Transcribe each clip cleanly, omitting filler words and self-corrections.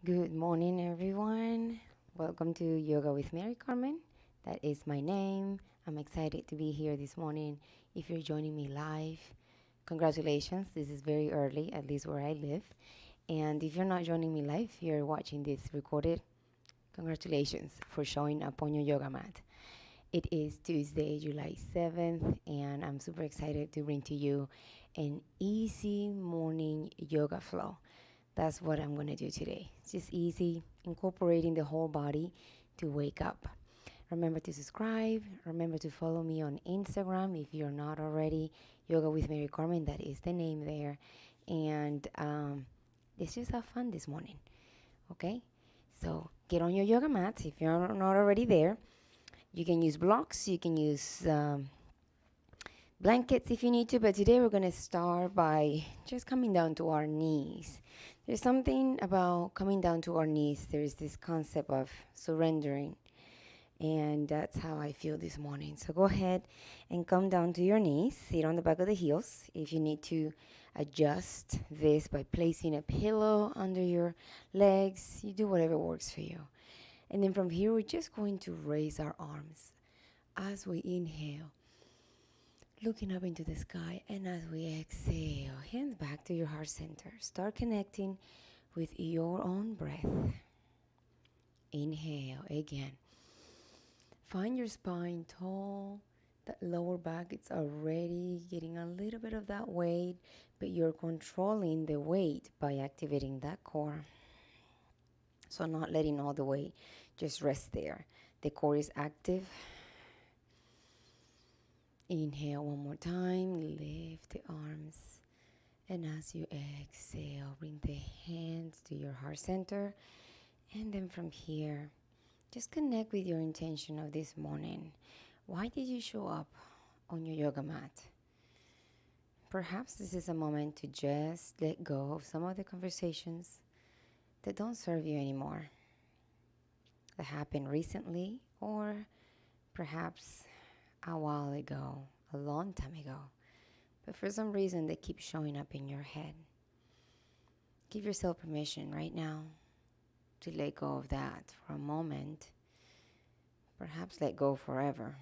Good morning, everyone. Welcome to Yoga with Marycarmen. That is my name. I'm excited to be here this morning. If you're joining me live, congratulations. This is very early, at least where I live. And if you're not joining me live, you're watching this recorded, congratulations for showing up on your yoga mat. It is Tuesday, July 7th, and I'm super excited to bring to you an easy morning yoga flow. That's what I'm going to do today. It's just easy, incorporating the whole body to wake up. Remember to subscribe. Remember to follow me on Instagram if you're not already. Yoga with Marycarmen, that is the name there. And let's just have fun this morning, okay? So get on your yoga mats if you're not already there. You can use blocks. You can use blankets if you need to, but today we're going to start by just coming down to our knees. There's something about coming down to our knees. There's this concept of surrendering, and that's how I feel this morning. So go ahead and come down to your knees. Sit on the back of the heels. If you need to adjust this by placing a pillow under your legs, you do whatever works for you. And then from here, we're just going to raise our arms as we inhale, looking up into the sky, and as we exhale, hands back to your heart center. Start connecting with your own breath. Inhale again. Find your spine tall. That lower back, it's already getting a little bit of that weight, but you're controlling the weight by activating that core. So not letting all the weight just rest there. The core is active. Inhale one more time, lift the arms, and as you exhale, bring the hands to your heart center, and then from here, just connect with your intention of this morning. Why did you show up on your yoga mat? Perhaps this is a moment to just let go of some of the conversations that don't serve you anymore, that happened recently, or perhaps a while ago, a long time ago, but for some reason they keep showing up in your head. Give yourself permission right now to let go of that for a moment, perhaps let go forever,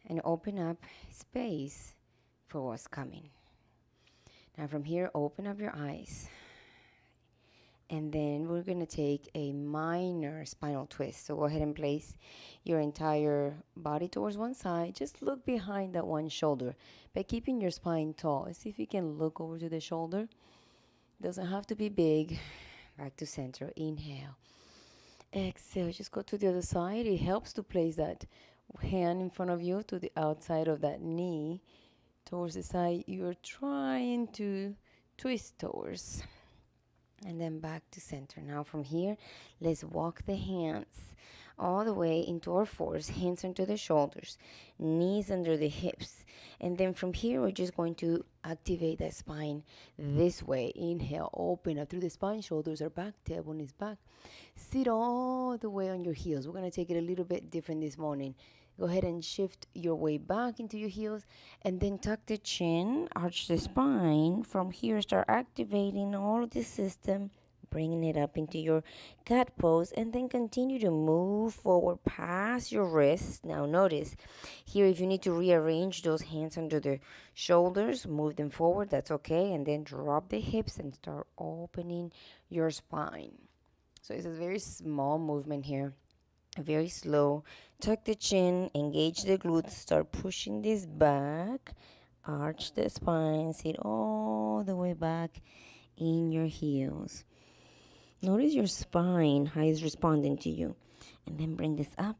and open up space for what's coming. Now from here, open up your eyes. And then we're going to take a minor spinal twist. So go ahead and place your entire body towards one side. Just look behind that one shoulder by keeping your spine tall. See if you can look over to the shoulder. Doesn't have to be big. Back to center. Inhale. Exhale. Just go to the other side. It helps to place that hand in front of you to the outside of that knee towards the side you're trying to twist towards. And then back to center. Now from here, let's walk the hands all the way into our fours, hands under the shoulders, knees under the hips. And then from here, we're just going to activate the spine this way. Inhale, open up through the spine, shoulders are back, tailbone is back. Sit all the way on your heels. We're going to take it a little bit different this morning. Go ahead and shift your way back into your heels, and then tuck the chin, arch the spine. From here, start activating all of the system, bringing it up into your cat pose, and then continue to move forward past your wrists. Now notice here, if you need to rearrange those hands under the shoulders, move them forward, that's okay, and then drop the hips and start opening your spine. So it's a very small movement here. Very slow. Tuck the chin, engage the glutes, start pushing this back, arch the spine, sit all the way back in your heels. Notice your spine, how it's responding to you. And then bring this up,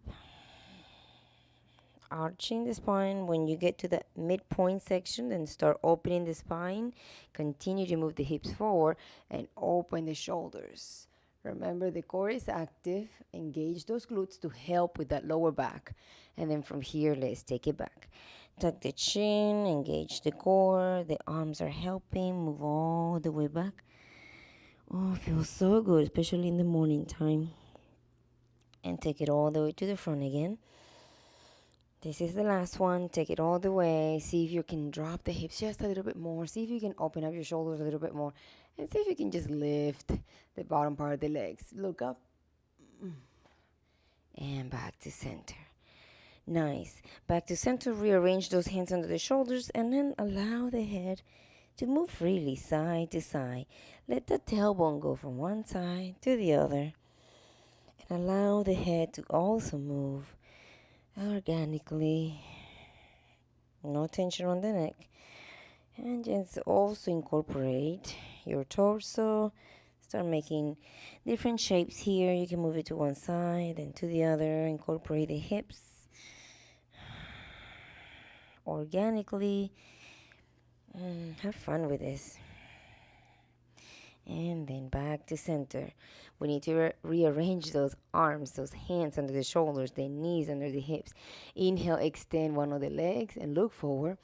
arching the spine. When you get to the midpoint section, then start opening the spine. Continue to move the hips forward and open the shoulders. Remember, the core is active. Engage those glutes to help with that lower back. And then from here, let's take it back. Tuck the chin, engage the core. The arms are helping. Move all the way back. Oh, feels so good, especially in the morning time. And take it all the way to the front again. This is the last one. Take it all the way. See if you can drop the hips just a little bit more. See if you can open up your shoulders a little bit more. And see if you can just lift the bottom part of the legs. Look up and back to center. Nice. Back to center. Rearrange those hands under the shoulders and then allow the head to move freely side to side. Let the tailbone go from one side to the other. And allow the head to also move organically. No tension on the neck. And just also incorporate your torso. Start making different shapes here. You can move it to one side and to the other. Incorporate the hips organically. Have fun with this. And then back to center. We need to rearrange those arms, those hands under the shoulders, the knees under the hips. Inhale, extend one of the legs and look forward.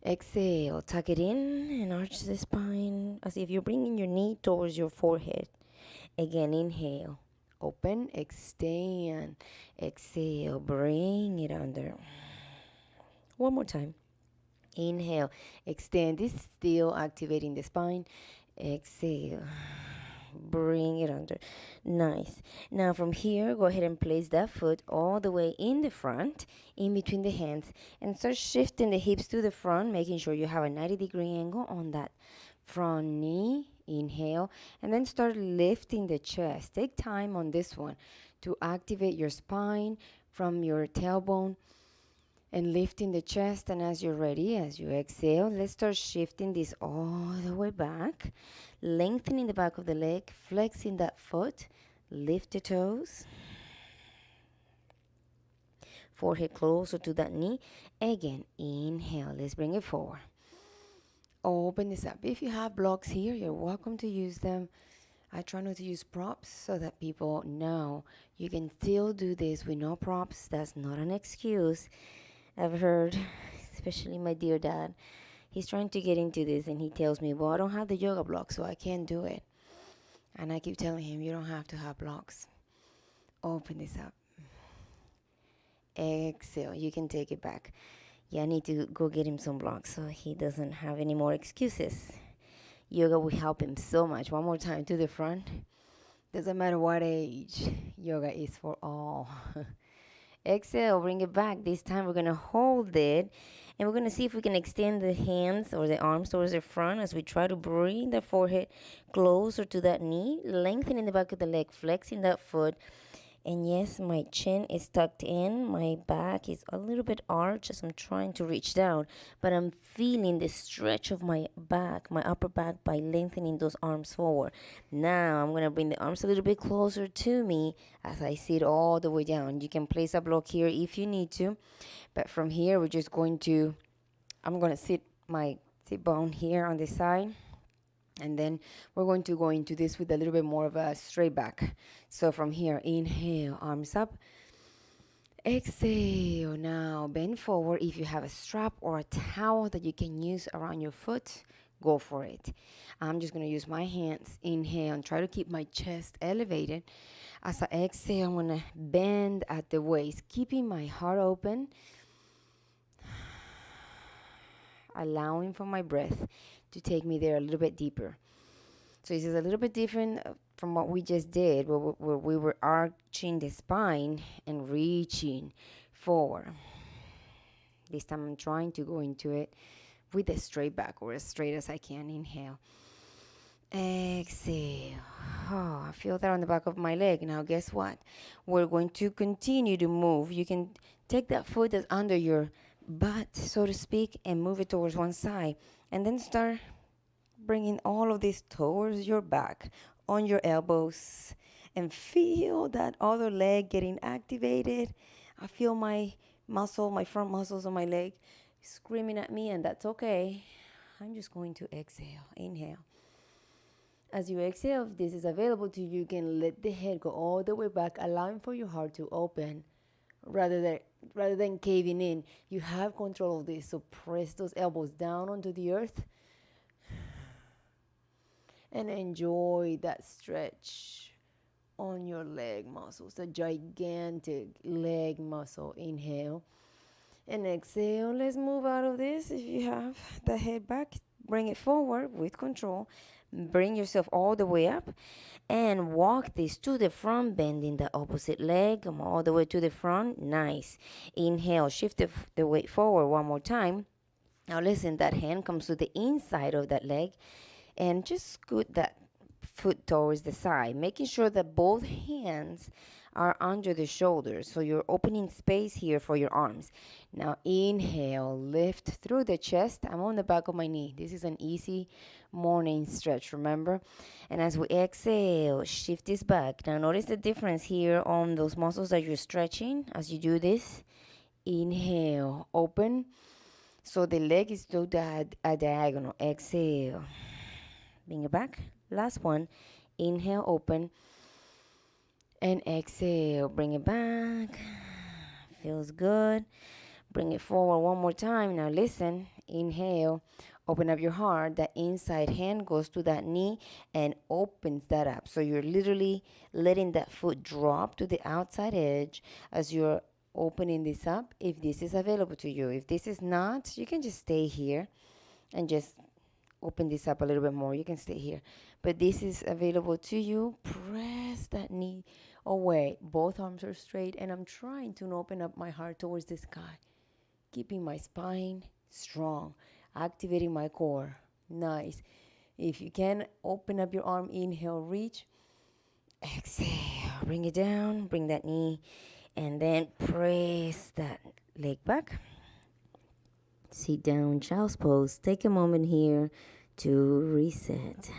Exhale, tuck it in and arch the spine as if you're bringing your knee towards your forehead. Again, inhale, open, extend, exhale, bring it under. One more time. Inhale, extend. This is still activating the spine. Exhale, bring it under. Nice. Now from here, go ahead and place that foot all the way in the front, in between the hands, and start shifting the hips to the front, making sure you have a 90-degree angle on that front knee. Inhale, and then start lifting the chest. Take time on this one to activate your spine from your tailbone and lifting the chest. And as you're ready, as you exhale, let's start shifting this all the way back, lengthening the back of the leg, flexing that foot, lift the toes, forehead closer to that knee. Again, inhale, let's bring it forward. Open this up. If you have blocks here, you're welcome to use them. I try not to use props so that people know you can still do this with no props. That's not an excuse. I've heard, especially my dear dad, he's trying to get into this and he tells me, well, I don't have the yoga blocks, so I can't do it. And I keep telling him, you don't have to have blocks. Open this up. Exhale. You can take it back. Yeah, I need to go get him some blocks so he doesn't have any more excuses. Yoga will help him so much. One more time to the front. Doesn't matter what age, yoga is for all. Exhale, bring it back. This time we're going to hold it and we're going to see if we can extend the hands or the arms towards the front as we try to bring the forehead closer to that knee, lengthening the back of the leg, flexing that foot. And yes, my chin is tucked in. My back is a little bit arched as I'm trying to reach down. But I'm feeling the stretch of my back, my upper back, by lengthening those arms forward. Now I'm going to bring the arms a little bit closer to me as I sit all the way down. You can place a block here if you need to. But from here, we're just going to, I'm going to sit my sit bone here on the side. And then we're going to go into this with a little bit more of a straight back. So from here, inhale, arms up. Exhale. Now bend forward. If you have a strap or a towel that you can use around your foot, go for it. I'm just going to use my hands. Inhale and try to keep my chest elevated. As I exhale, I'm going to bend at the waist, keeping my heart open, allowing for my breath to take me there a little bit deeper. So this is a little bit different from what we just did, where we were arching the spine and reaching forward. This time I'm trying to go into it with a straight back or as straight as I can. Inhale. Exhale. Oh, I feel that on the back of my leg. Now guess what? We're going to continue to move. You can take that foot that's under your butt, so to speak, and move it towards one side. And then start bringing all of this towards your back, on your elbows, and feel that other leg getting activated. I feel my muscle, my front muscles on my leg screaming at me, and that's okay. I'm just going to exhale. Inhale. As you exhale, if this is available to you, you can let the head go all the way back, allowing for your heart to open rather than caving in. You have control of this, so press those elbows down onto the earth and enjoy that stretch on your leg muscles, the gigantic leg muscle. Inhale and exhale. Let's move out of this. If you have the head back, bring it forward with control. Bring yourself all the way up and walk this to the front, bending the opposite leg. Come all the way to the front. Nice. Inhale, shift the weight forward one more time. Now listen, that hand comes to the inside of that leg and just scoot that foot towards the side, making sure that both hands are under the shoulders. So you're opening space here for your arms. Now inhale, lift through the chest. I'm on the back of my knee. This is an easy morning stretch, remember? And as we exhale, shift this back. Now notice the difference here on those muscles that you're stretching as you do this. Inhale, open. So the leg is still a diagonal. Exhale. Bring it back. Last one. Inhale, open. And exhale. Bring it back. Feels good. Bring it forward one more time. Now listen. Inhale. Open up your heart. That inside hand goes to that knee and opens that up. So you're literally letting that foot drop to the outside edge as you're opening this up, if this is available to you. If this is not, you can just stay here and just open this up a little bit more. You can stay here. But this is available to you. Press that knee away. Both arms are straight, and I'm trying to open up my heart towards the sky, keeping my spine strong, activating my core. Nice. If you can, open up your arm. Inhale, reach. Exhale, bring it down. Bring that knee. And then press that leg back. Sit down, child's pose. Take a moment here to reset.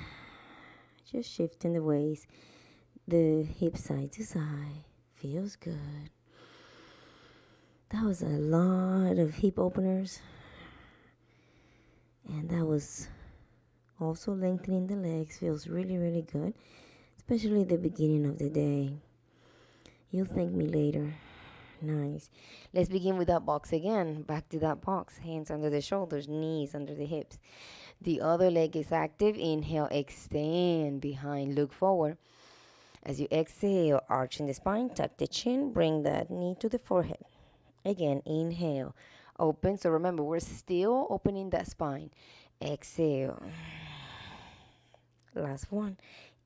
Just shifting the waist, the hips side to side. Feels good. That was a lot of hip openers. And that was also lengthening the legs. Feels really, really good. Especially the beginning of the day. You'll thank me later. Nice. Let's begin with that box again. Back to that box. Hands under the shoulders, knees under the hips. The other leg is active. Inhale, extend behind, look forward. As you exhale, arching the spine, tuck the chin, bring that knee to the forehead. Again, inhale, open. So remember, we're still opening that spine. Exhale. Last one.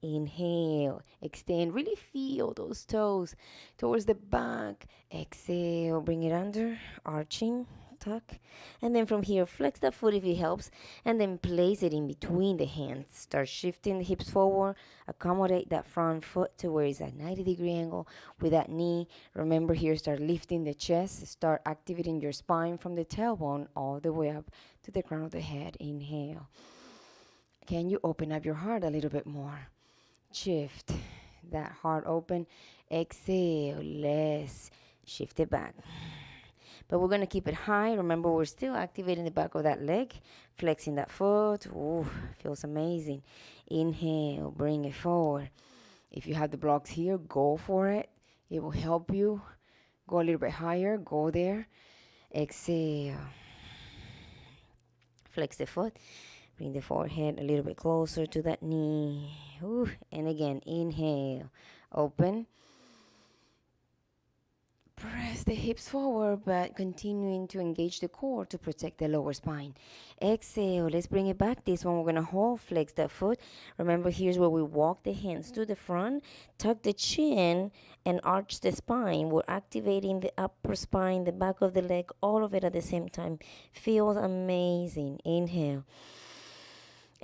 Inhale, extend, really feel those toes towards the back. Exhale, bring it under, arching, tuck. And then from here, flex that foot if it helps, and then place it in between the hands. Start shifting the hips forward, accommodate that front foot to where it's at 90-degree angle with that knee. Remember here, start lifting the chest, start activating your spine from the tailbone all the way up to the crown of the head. Inhale. Can you open up your heart a little bit more? Shift that heart open. Exhale. Let's shift it back. But we're going to keep it high. Remember, we're still activating the back of that leg. Flexing that foot. Ooh, feels amazing. Inhale. Bring it forward. If you have the blocks here, go for it. It will help you. Go a little bit higher. Go there. Exhale. Flex the foot. Bring the forehead a little bit closer to that knee. Ooh. And again, inhale. Open. Press the hips forward, but continuing to engage the core to protect the lower spine. Exhale. Let's bring it back. This one we're going to hold. Flex that foot. Remember, here's where we walk the hands to the front. Tuck the chin and arch the spine. We're activating the upper spine, the back of the leg, all of it at the same time. Feels amazing. Inhale.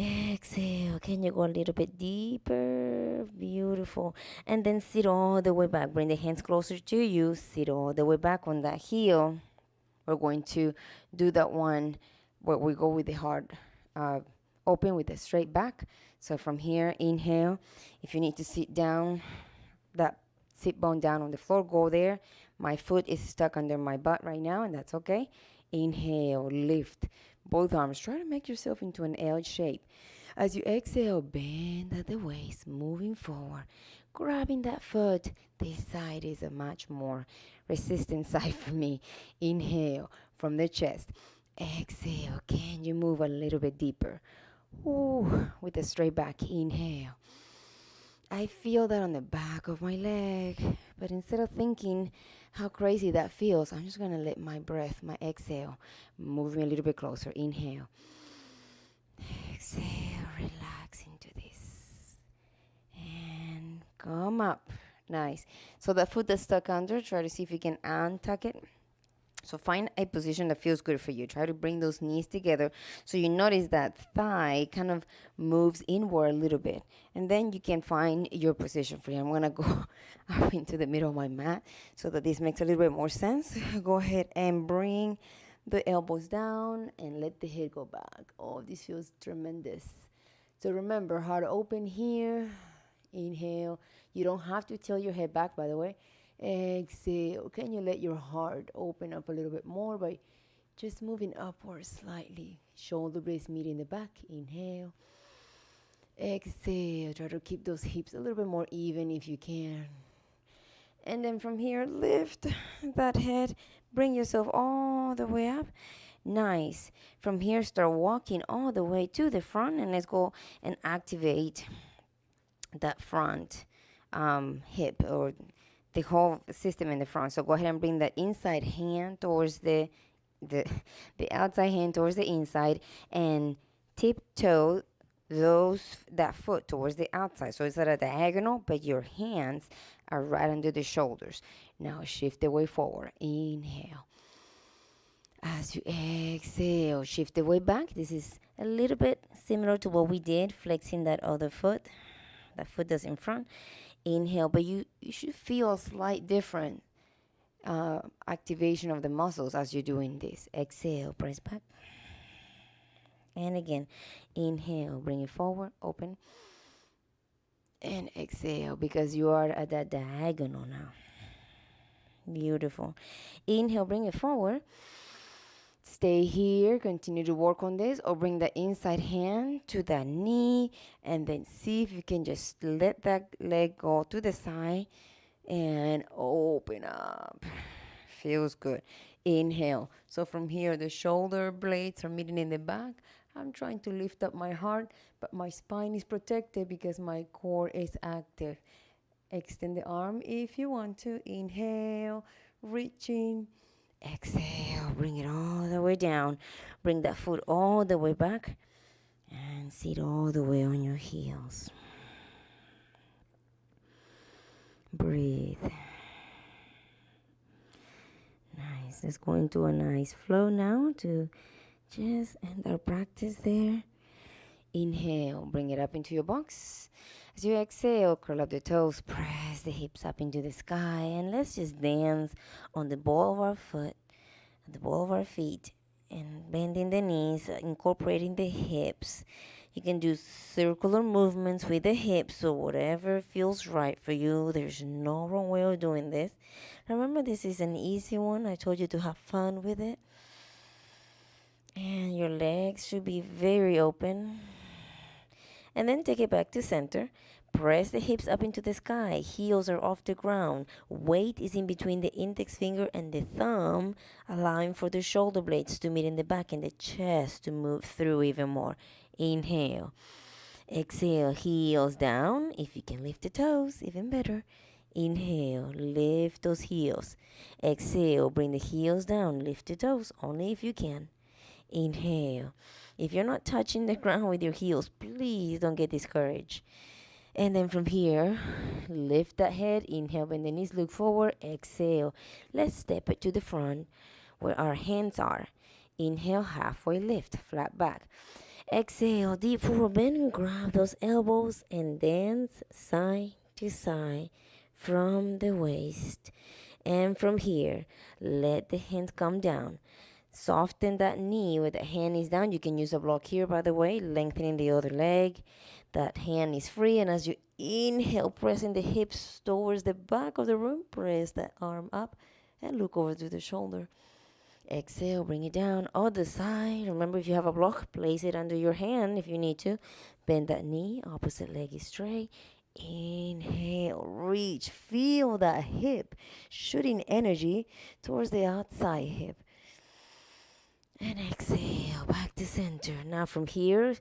Exhale. Can you go a little bit deeper? Beautiful. And then sit all the way back. Bring the hands closer to you. Sit all the way back on that heel. We're going to do that one where we go with the heart open with the straight back. So from here, inhale. If you need to sit down, that sit bone down on the floor, go there. My foot is stuck under my butt right now, and that's okay. Inhale, lift both arms. Try to make yourself into an L shape. As you exhale, bend at the waist, moving forward, grabbing that foot. This side is a much more resistant side for me. Inhale from the chest. Exhale. Can you move a little bit deeper? Ooh, with a straight back. Inhale. I feel that on the back of my leg, but instead of thinking how crazy that feels, I'm just going to let my breath, my exhale, move me a little bit closer. Inhale. Exhale, relax into come up. Nice. So that foot that's stuck under, try to see if you can untuck it. So find a position that feels good for you. Try to bring those knees together so you notice that thigh kind of moves inward a little bit. And then you can find your position for you. I'm going to go up into the middle of my mat so that this makes a little bit more sense. Go ahead and bring the elbows down and let the head go back. Oh, this feels tremendous. So remember, heart open here. Inhale. You don't have to tilt your head back, by the way. Exhale. Can you let your heart open up a little bit more by just moving upwards slightly? Shoulder blades meet in the back. Inhale. Exhale. Try to keep those hips a little bit more even if you can. And then from here, lift that head. Bring yourself all the way up. Nice. From here, start walking all the way to the front. And let's go and activate that front hip or the whole system in the front. So go ahead and bring that inside hand towards the outside hand towards the inside and tiptoe that foot towards the outside. So it's at a diagonal, but your hands are right under the shoulders. Now shift the weight forward. Inhale. As you exhale, shift the weight back. This is a little bit similar to what we did, flexing that other foot. That foot that's in front. Inhale, but you should feel a slight different activation of the muscles as you're doing this. Exhale, press back. And again, inhale, bring it forward, open. And exhale, because you are at that diagonal now. Beautiful. Inhale, bring it forward. Stay here, continue to work on this, or bring the inside hand to the knee and then see if you can just let that leg go to the side and open up. Feels good. Inhale. So from here, the shoulder blades are meeting in the back. I'm trying to lift up my heart, but my spine is protected because my core is active. Extend the arm if you want to. Inhale, reaching. Exhale, bring it all the way down. Bring that foot all the way back and sit all the way on your heels. Breathe. Nice. Let's go into a nice flow now to just end our practice there. Inhale, bring it up into your box. As you exhale, curl up the toes, press the hips up into the sky, and let's just dance on the ball of our foot, the ball of our feet, and bending the knees, incorporating the hips. You can do circular movements with the hips, so whatever feels right for you. There's no wrong way of doing this. Remember, this is an easy one. I told you to have fun with it. And your legs should be very open. And then take it back to center. Press the hips up into the sky. Heels are off the ground. Weight is in between the index finger and the thumb, allowing for the shoulder blades to meet in the back and the chest to move through even more. Inhale. Exhale, heels down. If you can lift the toes, even better. Inhale, lift those heels. Exhale, bring the heels down. Lift the toes, only if you can. Inhale. If you're not touching the ground with your heels, please don't get discouraged. And then from here, lift that head. Inhale, bend the knees, look forward. Exhale. Let's step it to the front where our hands are. Inhale, halfway lift, flat back. Exhale, deep forward bend. Grab those elbows and dance side to side from the waist. And from here, let the hands come down. Soften that knee where the hand is down. You can use a block here, by the way, lengthening the other leg. That hand is free. And as you inhale, pressing the hips towards the back of the room, press that arm up and look over to the shoulder. Exhale, bring it down. Other side. Remember, if you have a block, place it under your hand if you need to. Bend that knee. Opposite leg is straight. Inhale, reach. Feel that hip shooting energy towards the outside hip. And exhale, back to center. Now from here,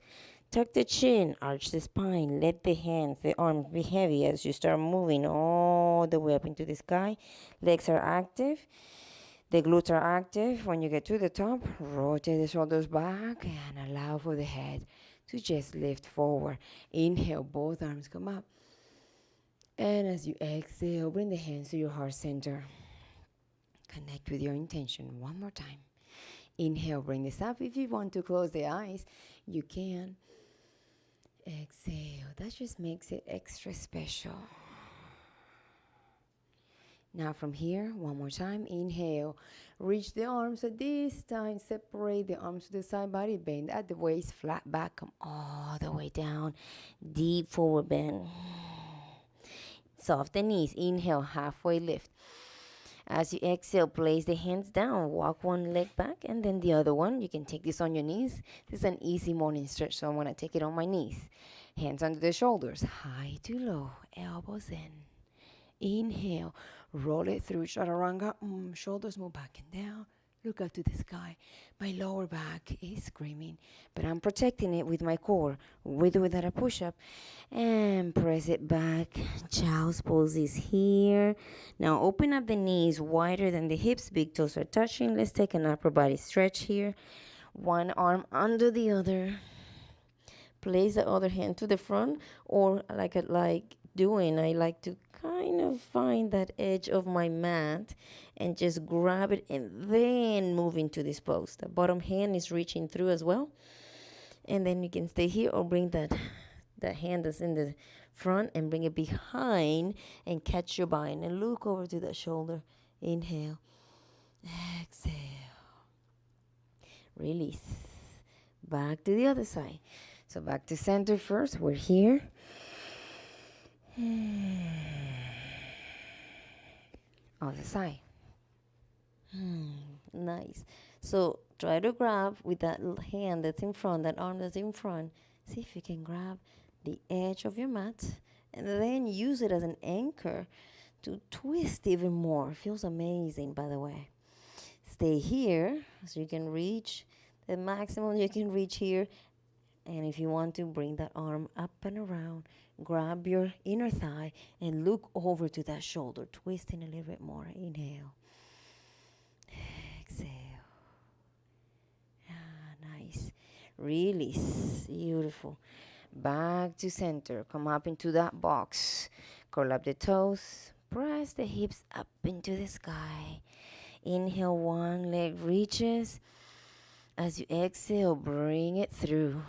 tuck the chin, arch the spine, let the hands, the arms be heavy as you start moving all the way up into the sky. Legs are active. The glutes are active. When you get to the top, rotate the shoulders back and allow for the head to just lift forward. Inhale, both arms come up. And as you exhale, bring the hands to your heart center. Connect with your intention one more time. Inhale, bring this up. If you want to close the eyes, you can. Exhale. That just makes it extra special. Now from here, one more time. Inhale. Reach the arms. So this time, separate the arms to the side, body bend at the waist, flat back, come all the way down. Deep forward bend. Soft the knees. Inhale, halfway lift. As you exhale, place the hands down. Walk one leg back and then the other one. You can take this on your knees. This is an easy morning stretch, so I want to take it on my knees. Hands under the shoulders, high to low, elbows in. Inhale, roll it through chaturanga. Shoulders move back and down. Look up to the sky. My lower back is screaming, but I'm protecting it with my core. With or without a push-up. And press it back. Child's pose is here. Now open up the knees wider than the hips. Big toes are touching. Let's take an upper body stretch here. One arm under the other. Place the other hand to the front, or like I like to kind of find that edge of my mat and just grab it and then move into this pose. The bottom hand is reaching through as well. And then you can stay here or bring that hand that's in the front and bring it behind and catch your bind and look over to the shoulder. Inhale. Exhale. Release. Back to the other side. So back to center first. We're here. Other side. Nice. So try to grab with that hand that's in front, that arm that's in front. See if you can grab the edge of your mat and then use it as an anchor to twist even more. Feels amazing, by the way. Stay here so you can reach the maximum you can reach here. And if you want to, bring that arm up and around. Grab your inner thigh and look over to that shoulder, twisting a little bit more. Inhale. Exhale. Nice. Release. Beautiful. Back to center. Come up into that box. Curl up the toes. Press the hips up into the sky. Inhale, one leg reaches. As you exhale, bring it through.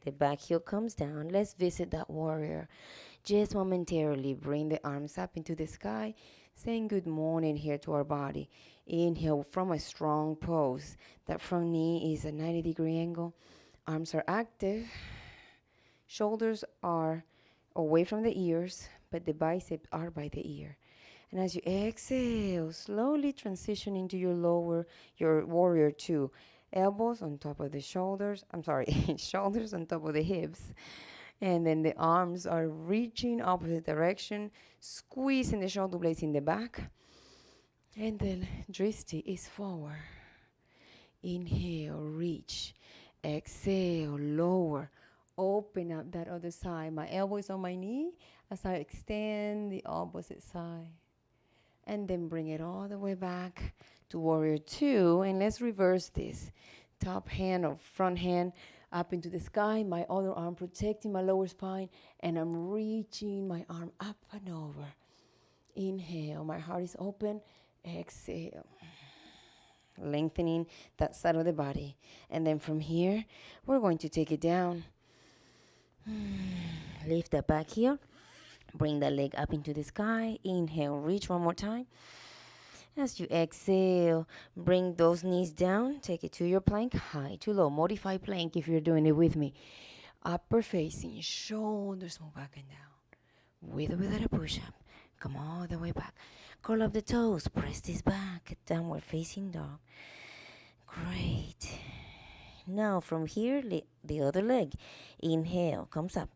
The back heel comes down. Let's visit that warrior. Just momentarily bring the arms up into the sky, saying good morning here to our body. Inhale from a strong pose. That front knee is a 90-degree angle. Arms are active. Shoulders are away from the ears, but the biceps are by the ear. And as you exhale, slowly transition into your warrior two. Elbows on top of the shoulders. Shoulders on top of the hips. And then the arms are reaching opposite direction, squeezing the shoulder blades in the back. And then Dristi is forward. Inhale, reach. Exhale, lower. Open up that other side. My elbow is on my knee as I extend the opposite side. And then bring it all the way back to warrior two. And let's reverse this. Top hand or front hand up into the sky. My other arm protecting my lower spine. And I'm reaching my arm up and over. Inhale. My heart is open. Exhale. Lengthening that side of the body. And then from here, we're going to take it down. Lift that back heel. Bring that leg up into the sky. Inhale, reach one more time. As you exhale, bring those knees down. Take it to your plank, high to low. Modified plank if you're doing it with me. Upper facing, shoulders move back and down. With or without a push-up. Come all the way back. Curl up the toes. Press this back. Downward facing dog. Great. Now from here, the other leg. Inhale, comes up.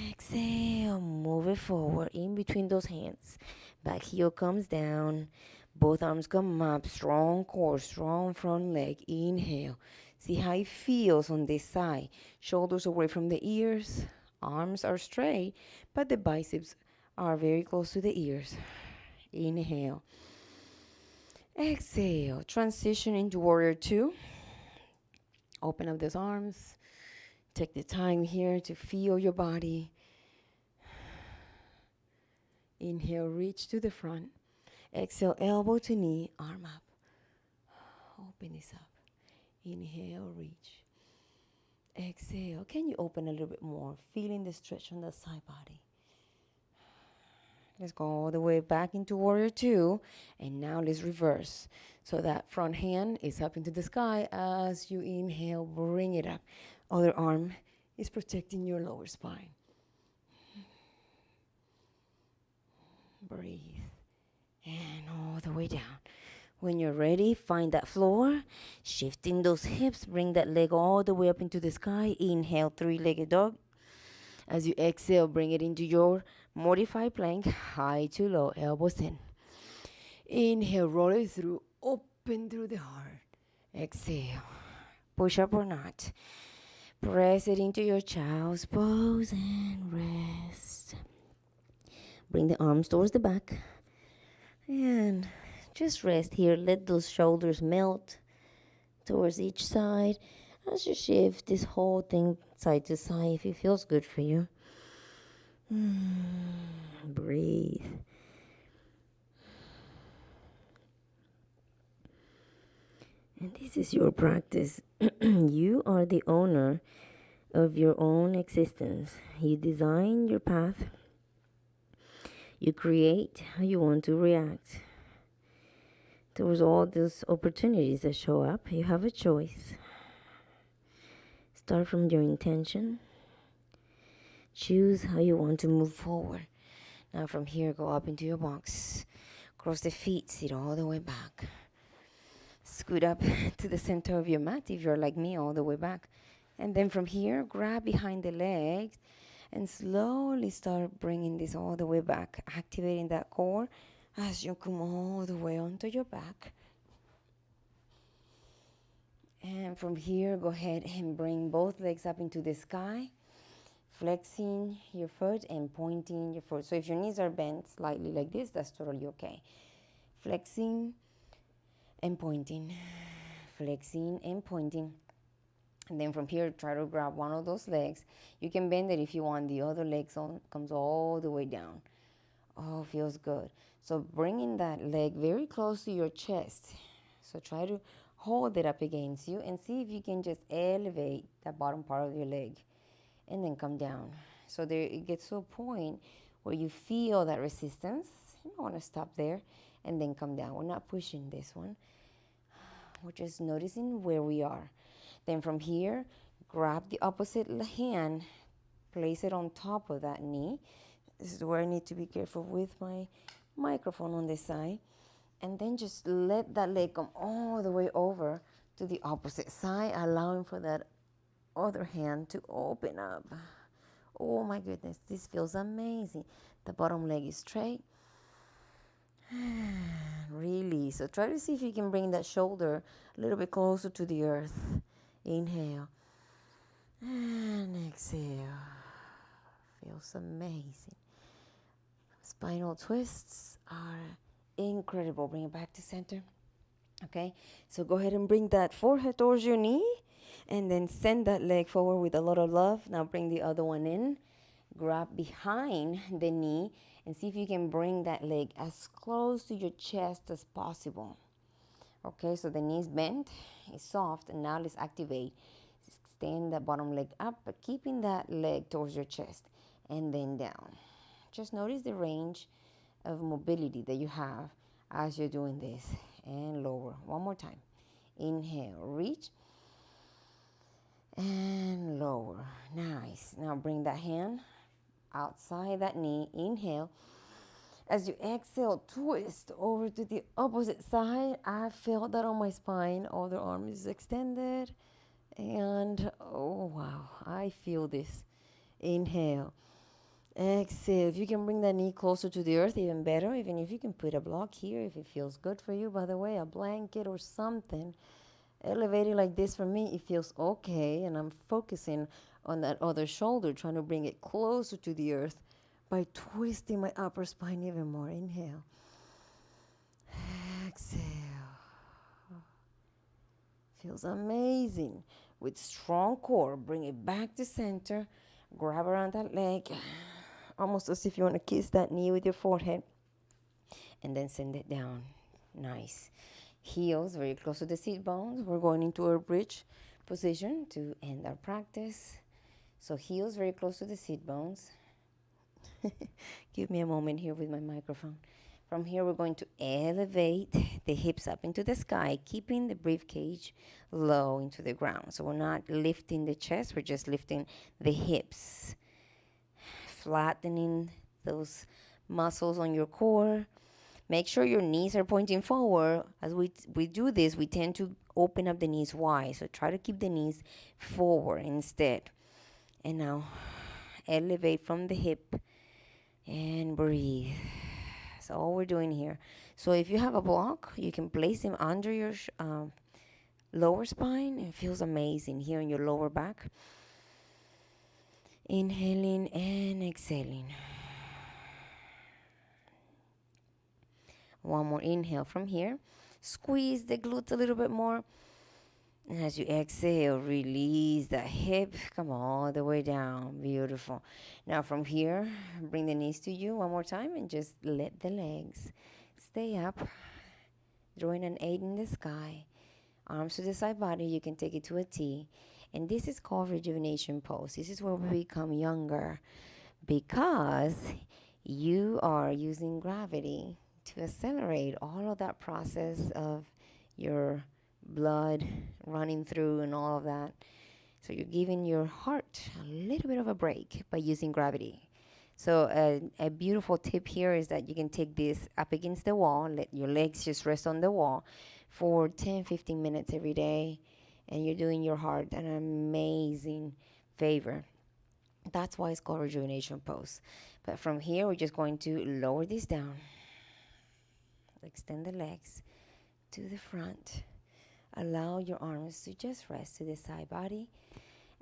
Exhale, move it forward in between those hands. Back heel comes down. Both arms come up. Strong core, strong front leg. Inhale. See how it feels on this side. Shoulders away from the ears. Arms are straight, but the biceps are very close to the ears. Inhale. Exhale. Transition into warrior two. Open up those arms. Take the time here to feel your body. Inhale, reach to the front. Exhale, elbow to knee, arm up. Open this up. Inhale, reach. Exhale. Can you open a little bit more? Feeling the stretch on the side body. Let's go all the way back into warrior two. And now let's reverse. So that front hand is up into the sky. As you inhale, bring it up. Other arm is protecting your lower spine. Breathe. And all the way down. When you're ready, find that floor. Shifting those hips. Bring that leg all the way up into the sky. Inhale, three-legged dog. As you exhale, bring it into your modified plank. High to low, elbows in. Inhale, roll it through. Open through the heart. Exhale. Push up or not. Press it into your child's pose and rest. Bring the arms towards the back. And just rest here. Let those shoulders melt towards each side. As you shift this whole thing side to side, if it feels good for you. Breathe. And this is your practice. You are the owner of your own existence. You design your path. You create how you want to react towards all those opportunities that show up. You have a choice. Start from your intention. Choose how you want to move forward. Now from here, go up into your box. Cross the feet, sit all the way back. Scoot up to the center of your mat if you're like me, all the way back. And then from here, grab behind the legs and slowly start bringing this all the way back, activating that core as you come all the way onto your back. And from here, go ahead and bring both legs up into the sky, flexing your foot and pointing your foot. So if your knees are bent slightly like this, that's totally okay. Flexing and pointing, flexing and pointing. And then from here, try to grab one of those legs. You can bend it if you want. The other leg comes all the way down. Oh, feels good. So bringing that leg very close to your chest. So try to hold it up against you and see if you can just elevate that bottom part of your leg and then come down. So there it gets to a point where you feel that resistance. You don't want to stop there and then come down. We're not pushing this one. We're just noticing where we are. Then from here, grab the opposite hand, place it on top of that knee. This is where I need to be careful with my microphone on this side. And then just let that leg come all the way over to the opposite side, allowing for that other hand to open up. Oh my goodness, this feels amazing. The bottom leg is straight. Release. So try to see if you can bring that shoulder a little bit closer to the earth. Inhale and exhale. Feels amazing. Spinal twists are incredible. Bring it back to center. Okay, so go ahead and bring that forehead towards your knee and then send that leg forward with a lot of love. Now bring the other one in. Grab behind the knee and see if you can bring that leg as close to your chest as possible. Okay, so the knee is bent, it's soft, and now let's activate. Extend that bottom leg up, but keeping that leg towards your chest and then down. Just notice the range of mobility that you have as you're doing this. And lower. One more time. Inhale, reach. And lower. Nice. Now bring that hand outside that knee. Inhale. As you exhale, twist over to the opposite side. I felt that on my spine. Other arm is extended. And oh wow, I feel this. Inhale. Exhale. If you can bring that knee closer to the earth, even better. Even if you can put a block here, if it feels good for you, by the way, a blanket or something. Elevating like this for me, it feels okay. And I'm focusing on that other shoulder, trying to bring it closer to the earth by twisting my upper spine even more. Inhale. Exhale. Feels amazing. With strong core, bring it back to center. Grab around that leg. almost as if you want to kiss that knee with your forehead, and then send it down. Nice. Heels very close to the seat bones. We're going into a bridge position to end our practice. So heels very close to the seat bones. Give me a moment here with my microphone. From here, we're going to elevate the hips up into the sky, keeping the brief cage low into the ground. So we're not lifting the chest, we're just lifting the hips, flattening those muscles on your core. Make sure your knees are pointing forward. As we do this, we tend to open up the knees wide. So try to keep the knees forward instead. And now elevate from the hip and breathe. That's all we're doing here. So if you have a block, you can place them under your lower spine. It feels amazing here in your lower back. Inhaling and exhaling. One more inhale from here. Squeeze the glutes a little bit more. And as you exhale, release the hip. Come all the way down. Beautiful. Now from here, bring the knees to you one more time and just let the legs stay up. Drawing an 8 in the sky. Arms to the side body. You can take it to a T. And this is called rejuvenation pose. This is where we become younger because you are using gravity to accelerate all of that process of your blood running through and all of that. So you're giving your heart a little bit of a break by using gravity. So a beautiful tip here is that you can take this up against the wall, let your legs just rest on the wall for 10-15 minutes every day, and you're doing your heart an amazing favor. That's why it's called rejuvenation pose. But from here, we're just going to lower this down. Extend the legs to the front. Allow your arms to just rest to the side body.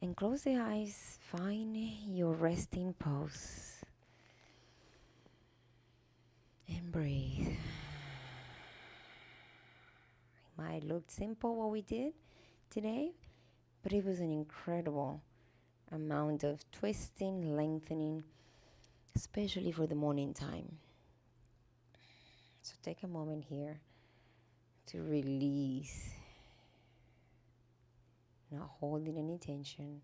And close the eyes. Find your resting pose. And breathe. It might look simple what we did today, but it was an incredible amount of twisting, lengthening, especially for the morning time. So take a moment here to release, not holding any tension.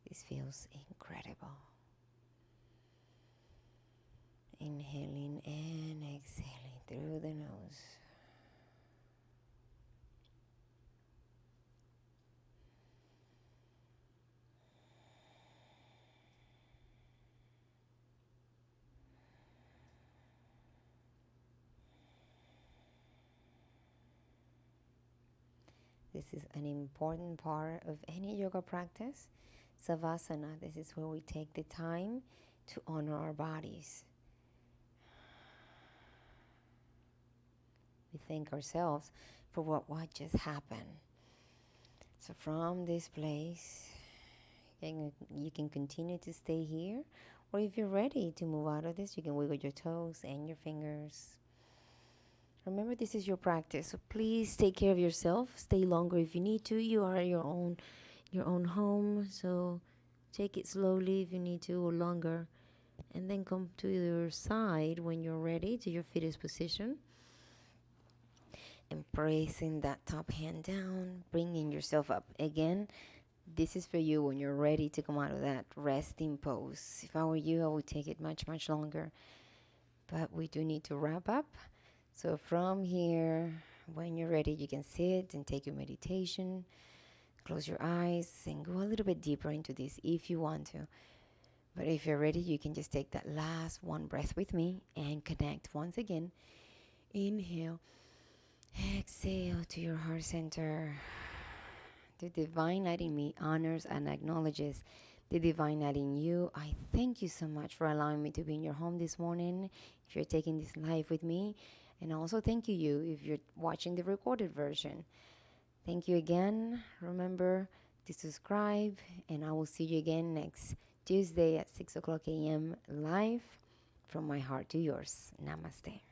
This feels incredible. Inhaling and exhaling through the nose. This is an important part of any yoga practice. Savasana, this is where we take the time to honor our bodies. We thank ourselves for what just happened. So from this place, you can continue to stay here, or if you're ready to move out of this, you can wiggle your toes and your fingers. Remember, this is your practice, so please take care of yourself. Stay longer if you need to. You are your own home, so take it slowly if you need to, or longer. And then come to your side when you're ready, to your fetus position. And pressing that top hand down, bringing yourself up. Again, this is for you when you're ready to come out of that resting pose. If I were you, I would take it much, much longer. But we do need to wrap up. So from here, when you're ready, you can sit and take your meditation. Close your eyes and go a little bit deeper into this if you want to. But if you're ready, you can just take that last one breath with me and connect once again. Inhale. Exhale to your heart center. The divine light in me honors and acknowledges the divine light in you. I thank you so much for allowing me to be in your home this morning, if you're taking this live with me. And also thank you if you're watching the recorded version. Thank you again. Remember to subscribe, and I will see you again next Tuesday at 6 o'clock a.m. live from my heart to yours. Namaste.